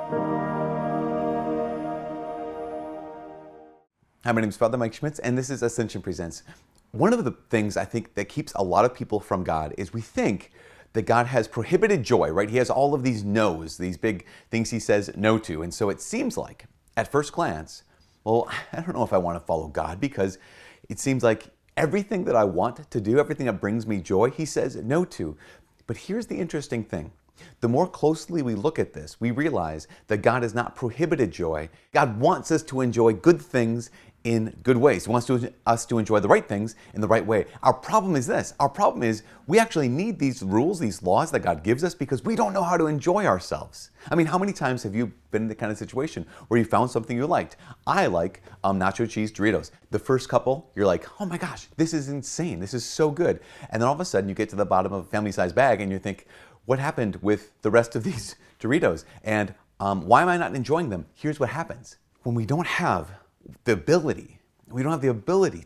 Hi, my name is Father Mike Schmitz, and this is Ascension Presents. One of the things I think that keeps a lot of people from God is we think that God has prohibited joy, right? He has all of these no's, these big things he says no to. And so it seems like, at first glance, well, I don't know if I want to follow God, because it seems like everything that I want to do, everything that brings me joy, he says no to. But here's the interesting thing. The more closely we look at this, we realize that God has not prohibited joy. God wants us to enjoy good things in good ways. He wants us to enjoy the right things in the right way. Our problem is this. Our problem is we actually need these rules, these laws that God gives us, because we don't know how to enjoy ourselves. I mean, how many times have you been in the kind of situation where you found something you liked? I like nacho cheese Doritos. The first couple, you're like, oh my gosh, this is insane. This is so good. And then all of a sudden you get to the bottom of a family-sized bag and you think, what happened with the rest of these Doritos? And why am I not enjoying them? Here's what happens. When we don't have the ability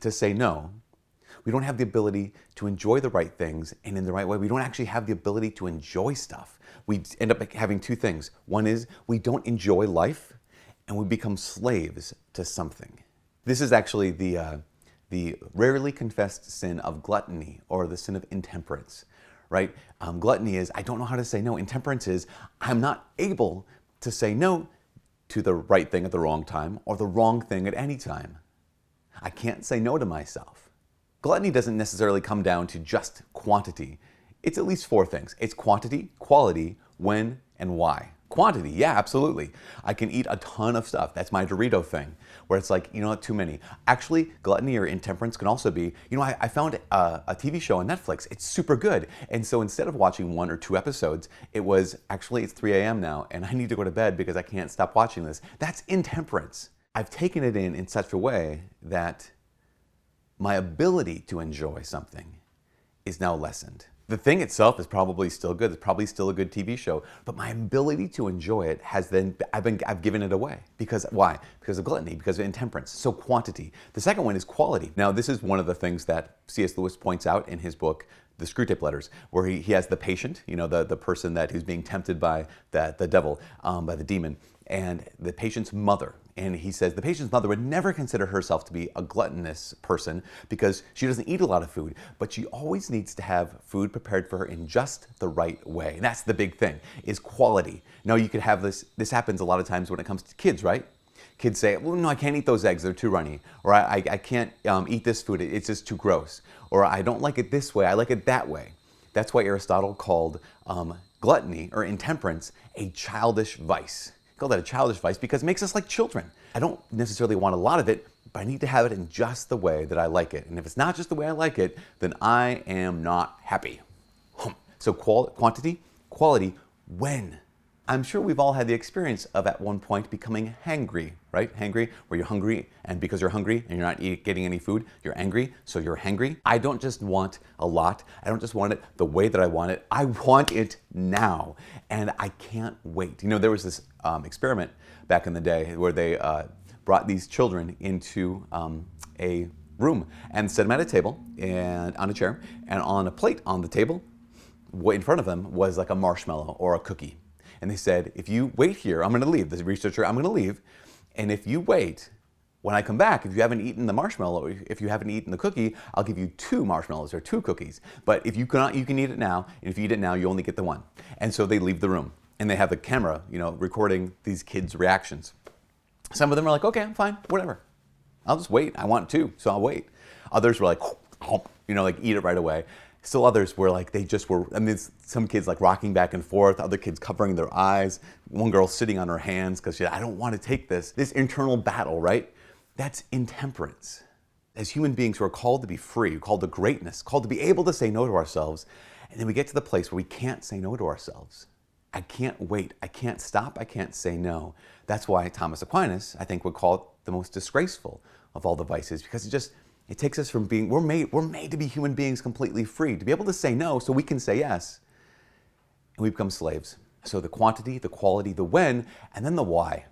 to say no, we don't have the ability to enjoy the right things and in the right way. We don't actually have the ability to enjoy stuff. We end up having two things. One is we don't enjoy life, and we become slaves to something. This is actually the rarely confessed sin of gluttony, or the sin of intemperance. Right? Gluttony is, I don't know how to say no. Intemperance is, I'm not able to say no to the right thing at the wrong time, or the wrong thing at any time. I can't say no to myself. Gluttony doesn't necessarily come down to just quantity. It's at least four things. It's quantity, quality, when, and why. Quantity, yeah, absolutely. I can eat a ton of stuff. That's my Dorito thing, where it's like, you know what, too many. Actually, gluttony or intemperance can also be, I found a TV show on Netflix. It's super good. And so instead of watching 1 or 2 episodes, it's 3 a.m. now, and I need to go to bed because I can't stop watching this. That's intemperance. I've taken it in such a way that my ability to enjoy something is now lessened. The thing itself is probably still good. It's probably still a good TV show, but my ability to enjoy it I've given it away. Because why? Because of gluttony, because of intemperance. So quantity. The second one is quality. Now, this is one of the things that C.S. Lewis points out in his book, The Screwtape Letters, where he has the patient, the person who's being tempted by the devil, by the demon, and the patient's mother. And he says the patient's mother would never consider herself to be a gluttonous person because she doesn't eat a lot of food, but she always needs to have food prepared for her in just the right way. And that's the big thing, is quality. Now, you could have this happens a lot of times when it comes to kids, right? Kids say, well, no, I can't eat those eggs, they're too runny. Or I can't eat this food, it's just too gross. Or I don't like it this way, I like it that way. That's why Aristotle called gluttony, or intemperance, a childish vice. Call that a childish vice because it makes us like children. I don't necessarily want a lot of it, but I need to have it in just the way that I like it. And if it's not just the way I like it, then I am not happy. So quantity, quality, when? I'm sure we've all had the experience of at one point becoming hangry, right? Hangry, where you're hungry, and because you're hungry and you're not getting any food, you're angry, so you're hangry. I don't just want a lot. I don't just want it the way that I want it. I want it now, and I can't wait. There was this experiment back in the day where they brought these children into a room and set them at a table and on a chair, and on a plate on the table, in front of them was like a marshmallow or a cookie. And they said, if you wait here, I'm going to leave. The researcher, I'm going to leave. And if you wait, when I come back, if you haven't eaten the marshmallow, if you haven't eten the cookie, I'll give you 2 marshmallows or 2 cookies. But if you cannot, you can eat it now. And if you eat it now, you only get the one. And so they leave the room. And they have the camera, recording these kids' reactions. Some of them are like, okay, I'm fine, whatever. I'll just wait. I want 2, so I'll wait. Others were like, eat it right away. Still others were like, some kids like rocking back and forth, other kids covering their eyes, one girl sitting on her hands because she said, I don't want to take this. This internal battle, right? That's intemperance. As human beings who are called to be free, called to greatness, called to be able to say no to ourselves, and then we get to the place where we can't say no to ourselves. I can't wait. I can't stop. I can't say no. That's why Thomas Aquinas, I think, would call it the most disgraceful of all the vices, because it takes us from being, we're made to be human beings completely free, to be able to say no so we can say yes. And we become slaves. So the quantity, the quality, the when, and then the why.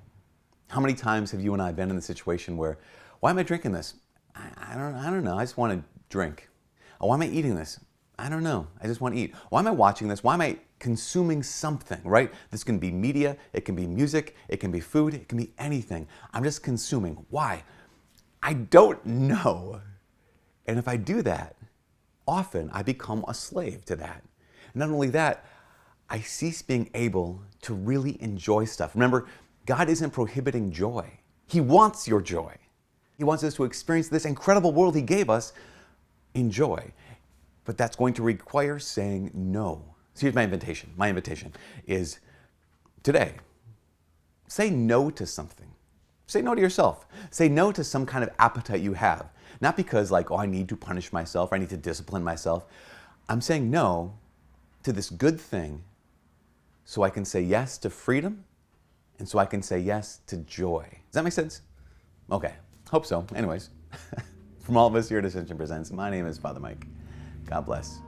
How many times have you and I been in the situation where, why am I drinking this? I don't know. I just want to drink. Oh, why am I eating this? I don't know. I just want to eat. Why am I watching this? Why am I consuming something, right? This can be media, it can be music, it can be food, it can be anything. I'm just consuming. Why? I don't know. And if I do that, often I become a slave to that. And not only that, I cease being able to really enjoy stuff. Remember, God isn't prohibiting joy. He wants your joy. He wants us to experience this incredible world He gave us in joy. But that's going to require saying no. So here's my invitation. My invitation is today, say no to something. Say no to yourself. Say no to some kind of appetite you have. Not because like, oh, I need to punish myself, or I need to discipline myself. I'm saying no to this good thing so I can say yes to freedom and so I can say yes to joy. Does that make sense? Okay, hope so. Anyways, from all of us here at Ascension Presents, my name is Father Mike. God bless.